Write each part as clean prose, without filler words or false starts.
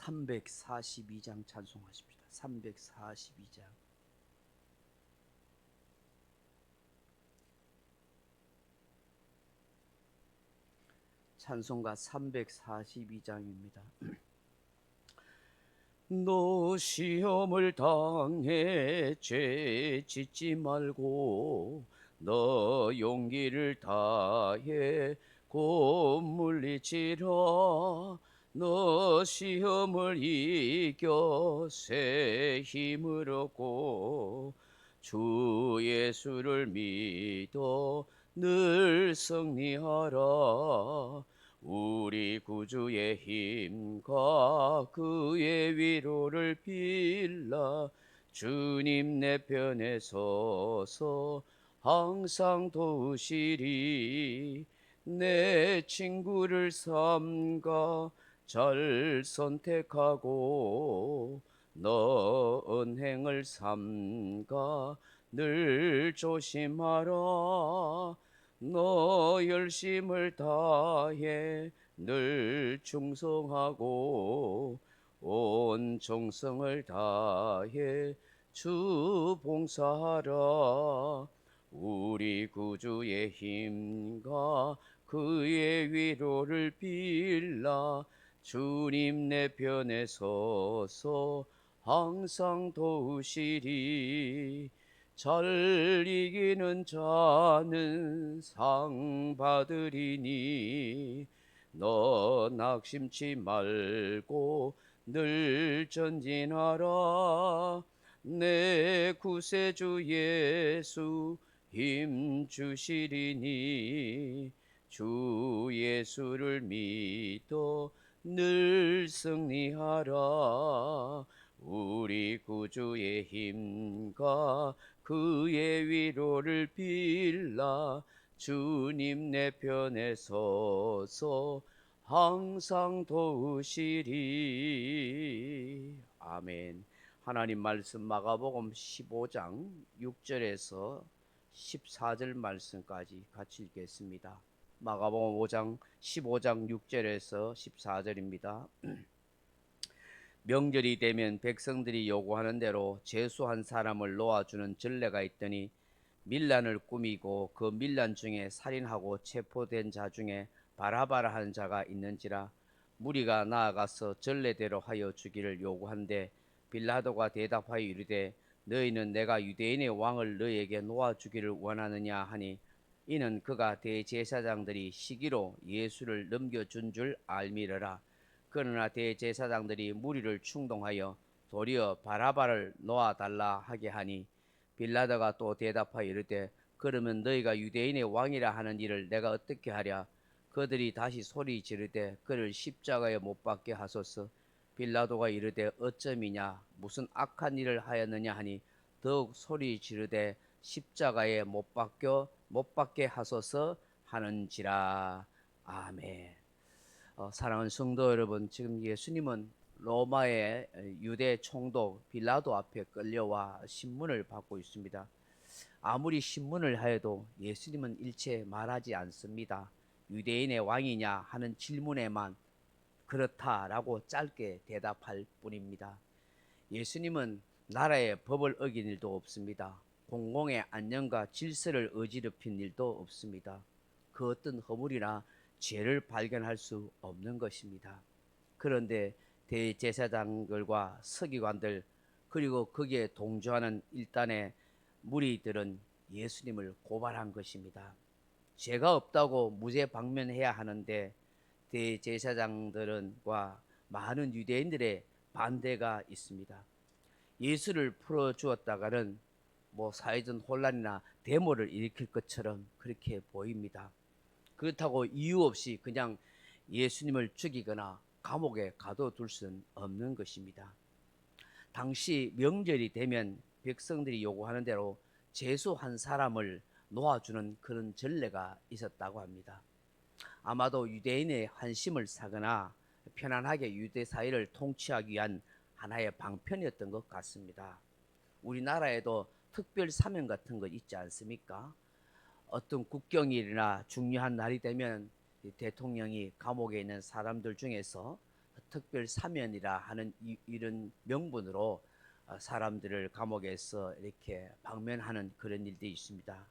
342장 찬송하십니다. 342장. 찬송가 342장입니다. 너 시험을 당해 죄 짓지 말고 너 용기를 다해 곧 물리치라. 너 시험을 이겨 새 힘을 얻고 주 예수를 믿어 늘 승리하라. 우리 구주의 힘과 그의 위로를 빌라. 주님 내 편에 서서 항상 도우시리. 내 친구를 삼가 잘 선택하고 너 은행을 삼가 늘 조심하라. 너 열심을 다해 늘 충성하고 온 정성을 다해 주 봉사하라. 우리 구주의 힘과 그의 위로를 빌라. 주님 내 편에 서서 항상 도우시리. 잘 이기는 자는 상 받으리니 너 낙심치 말고 늘 전진하라. 내 구세주 예수 힘 주시리니 주 예수를 믿어 늘 승리하라. 우리 구주의 힘과 그의 위로를 빌라. 주님 내 편에 서서 항상 도우시리. 아멘. 하나님 말씀 마가복음 15장 6절에서 14절 말씀까지 같이 읽겠습니다. 마가복음 15장 6절에서 14절입니다. 명절이 되면 백성들이 요구하는 대로 재수한 사람을 놓아주는 전례가 있더니 밀란을 꾸미고 그 밀란 중에 살인하고 체포된 자 중에 바라바라 하는 자가 있는지라. 무리가 나아가서 전례대로 하여 주기를 요구한데 빌라도가 대답하여 이르되 너희는 내가 유대인의 왕을 너희에게 놓아주기를 원하느냐 하니 이는 그가 대제사장들이 시기로 예수를 넘겨준 줄 알미르라. 그러나 대제사장들이 무리를 충동하여 도리어 바라바를 놓아달라 하게 하니 빌라도가 또 대답하여 이르되 그러면 너희가 유대인의 왕이라 하는 일을 내가 어떻게 하랴. 그들이 다시 소리 지르되 그를 십자가에 못 박게 하소서. 빌라도가 이르되 어쩌미냐 무슨 악한 일을 하였느냐 하니 더욱 소리 지르되 십자가에 못 박게 하소서 하는지라. 아멘. 사랑하는 성도 여러분, 지금 예수님은 로마의 유대 총독 빌라도 앞에 끌려와 신문을 받고 있습니다. 아무리 신문을 하여도 예수님은 일체 말하지 않습니다. 유대인의 왕이냐 하는 질문에만 그렇다라고 짧게 대답할 뿐입니다. 예수님은 나라의 법을 어긴 일도 없습니다. 공공의 안녕과 질서를 어지럽힌 일도 없습니다. 그 어떤 허물이나 죄를 발견할 수 없는 것입니다. 그런데 대제사장들과 서기관들 그리고 거기에 동조하는 일단의 무리들은 예수님을 고발한 것입니다. 죄가 없다고 무죄 방면해야 하는데 대제사장들과 많은 유대인들의 반대가 있습니다. 예수를 풀어주었다가는 사회적 혼란이나 데모를 일으킬 것처럼 그렇게 보입니다. 그렇다고 이유 없이 그냥 예수님을 죽이거나 감옥에 가둬둘 수는 없는 것입니다. 당시 명절이 되면 백성들이 요구하는 대로 재수 한 사람을 놓아주는 그런 전례가 있었다고 합니다. 아마도 유대인의 환심을 사거나 편안하게 유대 사회를 통치하기 위한 하나의 방편이었던 것 같습니다. 우리나라에도 특별 사명 같은 거 있지 않습니까? 어떤 국경일이나 중요한 날이 되면 대통령이 감옥에 있는 사람들 중에서 특별 사면이라 하는 이런 명분으로 사람들을 감옥에서 이렇게 방면하는 그런 일들이 있습니다.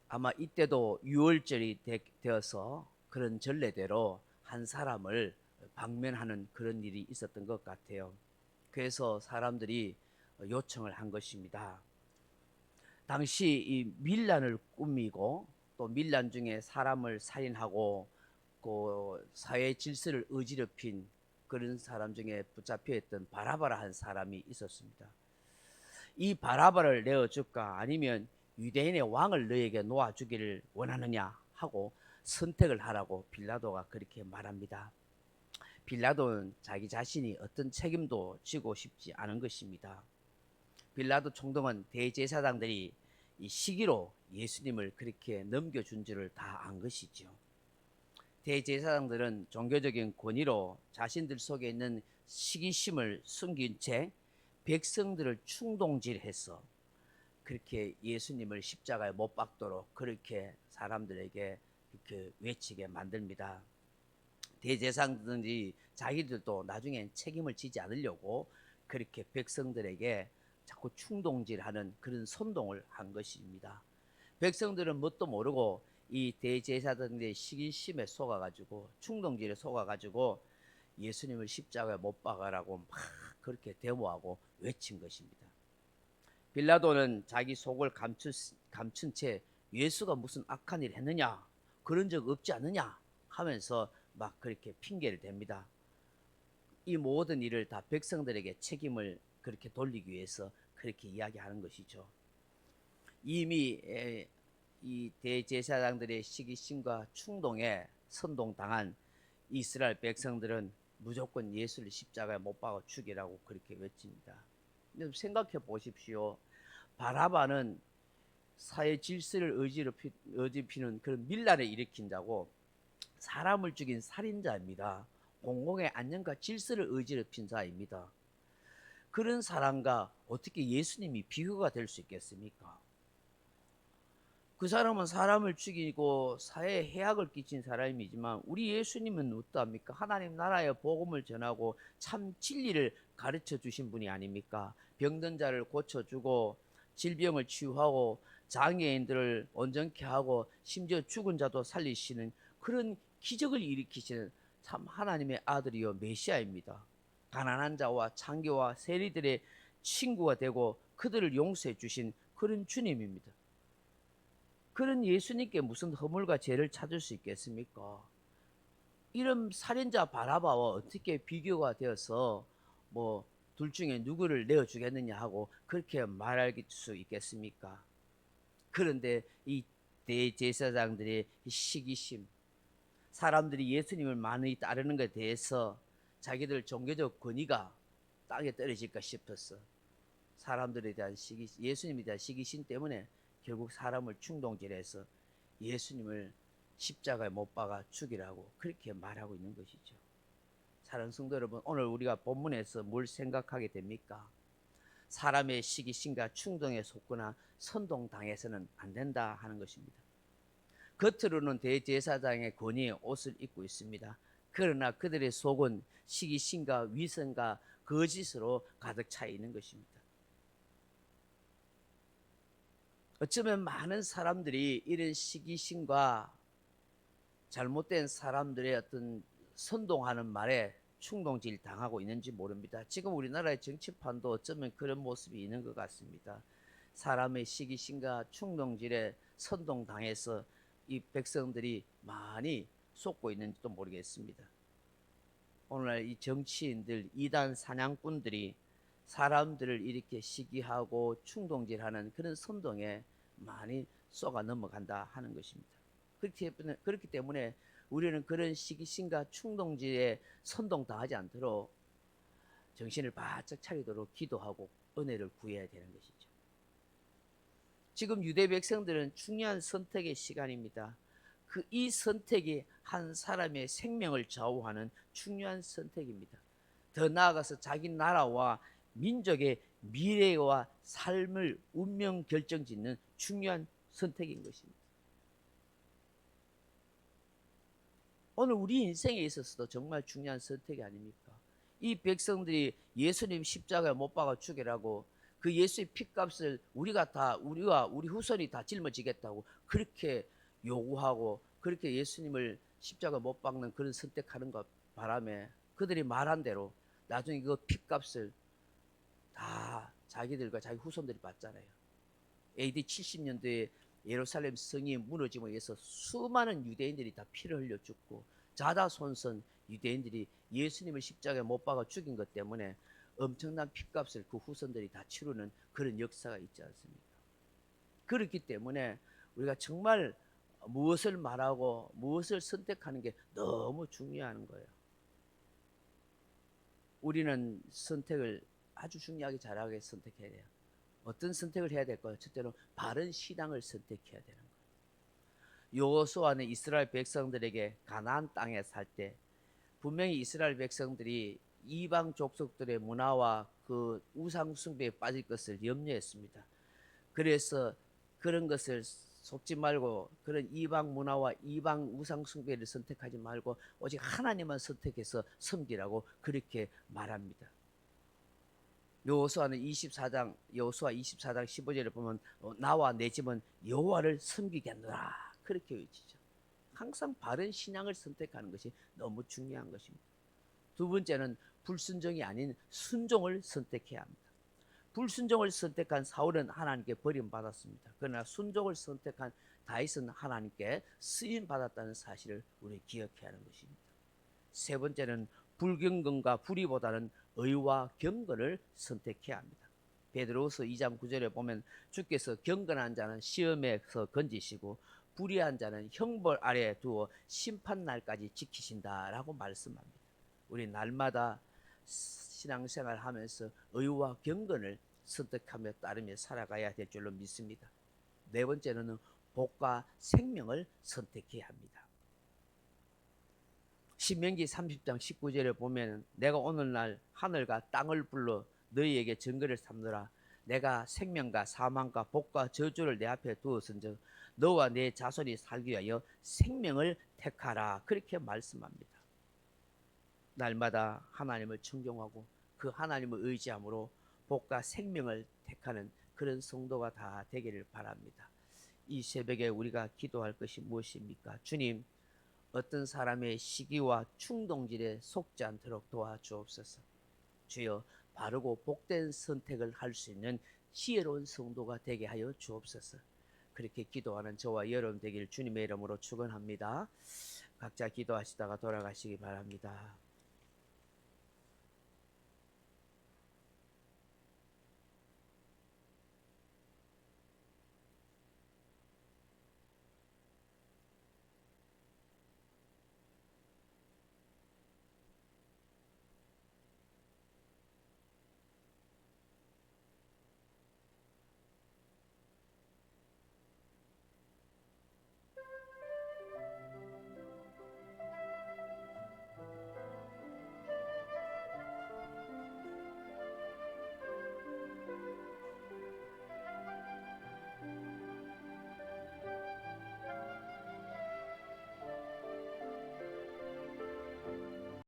아마 이때도 유월절이 되어서 그런 전례대로 한 사람을 방면하는 그런 일이 있었던 것 같아요. 그래서 사람들이 요청을 한 것입니다. 당시 이 밀란을 꾸미고 또 밀란 중에 사람을 살인하고 그 사회 질서를 어지럽힌 그런 사람 중에 붙잡혀 있던 바라바라 한 사람이 있었습니다. 이 바라바를 내어줄까 아니면 유대인의 왕을 너에게 놓아주기를 원하느냐 하고 선택을 하라고 빌라도가 그렇게 말합니다. 빌라도는 자기 자신이 어떤 책임도 지고 싶지 않은 것입니다. 빌라도 총독은 대제사장들이 이 시기로 예수님을 그렇게 넘겨준 줄을 다 안 것이죠. 대제사장들은 종교적인 권위로 자신들 속에 있는 시기심을 숨긴 채 백성들을 충동질해서 그렇게 예수님을 십자가에 못 박도록 그렇게 사람들에게 이렇게 외치게 만듭니다. 대제사장들이 자기들도 나중엔 책임을 지지 않으려고 그렇게 백성들에게 자꾸 충동질하는 그런 선동을 한 것입니다. 백성들은 뭣도 모르고 이 대제사장들의 시기심에 속아가지고 충동질에 속아가지고 예수님을 십자가에 못 박아라고 막 그렇게 데모하고 외친 것입니다. 빌라도는 자기 속을 감춘 채 예수가 무슨 악한 일 했느냐, 그런 적 없지 않느냐 하면서 막 그렇게 핑계를 댑니다. 이 모든 일을 다 백성들에게 책임을 그렇게 돌리기 위해서 그렇게 이야기하는 것이죠. 이미 이 대제사장들의 시기심과 충동에 선동당한 이스라엘 백성들은 무조건 예수를 십자가에 못 박아 죽이라고 그렇게 외칩니다. 생각해 보십시오. 바라바는 사회 질서를 어지럽히는 그런 밀란을 일으킨다고 사람을 죽인 살인자입니다. 공공의 안녕과 질서를 어지럽힌 자입니다. 그런 사람과 어떻게 예수님이 비교가 될 수 있겠습니까? 그 사람은 사람을 죽이고 사회에 해악을 끼친 사람이지만 우리 예수님은 어떠합니까? 하나님 나라의 복음을 전하고 참 진리를 가르쳐 주신 분이 아닙니까? 병든 자를 고쳐주고 질병을 치유하고 장애인들을 온전케 하고 심지어 죽은 자도 살리시는 그런 기적을 일으키시는 참 하나님의 아들이요 메시아입니다. 가난한 자와 창교와 세리들의 친구가 되고 그들을 용서해 주신 그런 주님입니다. 그런 예수님께 무슨 허물과 죄를 찾을 수 있겠습니까? 이런 살인자 바라바와 어떻게 비교가 되어서 뭐 둘 중에 누구를 내어주겠느냐 하고 그렇게 말할 수 있겠습니까? 그런데 이 대제사장들의 시기심, 사람들이 예수님을 많이 따르는 것에 대해서 자기들 종교적 권위가 땅에 떨어질까 싶어서 사람들에 대한 예수님에 대한 시기심 때문에 결국 사람을 충동질해서 예수님을 십자가에 못 박아 죽이라고 그렇게 말하고 있는 것이죠. 사랑하는 성도 여러분, 오늘 우리가 본문에서 뭘 생각하게 됩니까? 사람의 시기심과 충동에 속거나 선동당해서는 안 된다 하는 것입니다. 겉으로는 대제사장의 권위의 옷을 입고 있습니다. 그러나 그들의 속은 시기심과 위선과 거짓으로 가득 차 있는 것입니다. 어쩌면 많은 사람들이 이런 시기심과 잘못된 사람들의 어떤 선동하는 말에 충동질 당하고 있는지 모릅니다. 지금 우리나라의 정치판도 어쩌면 그런 모습이 있는 것 같습니다. 사람의 시기심과 충동질에 선동당해서 이 백성들이 많이 속고 있는지도 모르겠습니다. 오늘날 이 정치인들, 이단 사냥꾼들이 사람들을 이렇게 시기하고 충동질하는 그런 선동에 많이 쏘가 넘어간다 하는 것입니다. 그렇기 때문에 우리는 그런 시기심과 충동질에 선동당하지 않도록 정신을 바짝 차리도록 기도하고 은혜를 구해야 되는 것이죠. 지금 유대 백성들은 중요한 선택의 시간입니다. 이 선택이 한 사람의 생명을 좌우하는 중요한 선택입니다. 더 나아가서 자기 나라와 민족의 미래와 삶을 운명 결정짓는 중요한 선택인 것입니다. 오늘 우리 인생에 있어서도 정말 중요한 선택이 아닙니까? 이 백성들이 예수님 십자가에 못 박아 죽이라고 그 예수의 핏값을 우리와 우리 후손이 다 짊어지겠다고 그렇게 요구하고 그렇게 예수님을 십자가에 못 박는 그런 선택하는 것 바람에 그들이 말한 대로 나중에 그 핏값을 다 자기들과 자기 후손들이 받잖아요. AD 70년도에 예루살렘 성이 무너짐에 의해서 수많은 유대인들이 다 피를 흘려 죽고 자다손손 유대인들이 예수님을 십자가에 못 박아 죽인 것 때문에 엄청난 핏값을 그 후손들이 다 치르는 그런 역사가 있지 않습니까? 그렇기 때문에 우리가 정말 무엇을 말하고 무엇을 선택하는 게 너무 중요한 거예요. 우리는 선택을 아주 중요하게 잘하게 선택해야 돼요. 어떤 선택을 해야 될까요? 첫째로 바른 신앙을 선택해야 되는 거예요. 여호수아는 이스라엘 백성들에게 가나안 땅에 살 때 분명히 이스라엘 백성들이 이방 족속들의 문화와 그 우상 숭배에 빠질 것을 염려했습니다. 그래서 그런 것을 속지 말고 그런 이방 문화와 이방 우상 숭배를 선택하지 말고 오직 하나님만 선택해서 섬기라고 그렇게 말합니다. 여호수아 24장 15절에 보면 나와 내 집은 여호와를 섬기겠노라 그렇게 외치죠. 항상 바른 신앙을 선택하는 것이 너무 중요한 것입니다. 두 번째는 불순종이 아닌 순종을 선택해야 합니다. 불순종을 선택한 사울은 하나님께 버림받았습니다. 그러나 순종을 선택한 다윗은 하나님께 쓰임받았다는 사실을 우리 기억해야 하는 것입니다. 세 번째는 불경건과 불의보다는 의와 경건을 선택해야 합니다. 베드로후서 2장 9절에 보면 주께서 경건한 자는 시험에서 건지시고 불의한 자는 형벌 아래에 두어 심판 날까지 지키신다라고 말씀합니다. 우리 날마다 신앙생활 하면서 의와 경건을 선택하며 따르며 살아가야 될 줄로 믿습니다. 네 번째는 복과 생명을 선택해야 합니다. 신명기 30장 19절에 보면 내가 오늘날 하늘과 땅을 불러 너희에게 증거를 삼노라. 내가 생명과 사망과 복과 저주를 내 앞에 두었은즉 너와 내 자손이 살기 위하여 생명을 택하라. 그렇게 말씀합니다. 날마다 하나님을 청종하고 그 하나님을 의지함으로 복과 생명을 택하는 그런 성도가 다 되기를 바랍니다. 이 새벽에 우리가 기도할 것이 무엇입니까? 주님, 어떤 사람의 시기와 충동질에 속지 않도록 도와주옵소서. 주여, 바르고 복된 선택을 할 수 있는 지혜로운 성도가 되게 하여 주옵소서. 그렇게 기도하는 저와 여러분 되길 주님의 이름으로 축원합니다. 각자 기도하시다가 돌아가시기 바랍니다.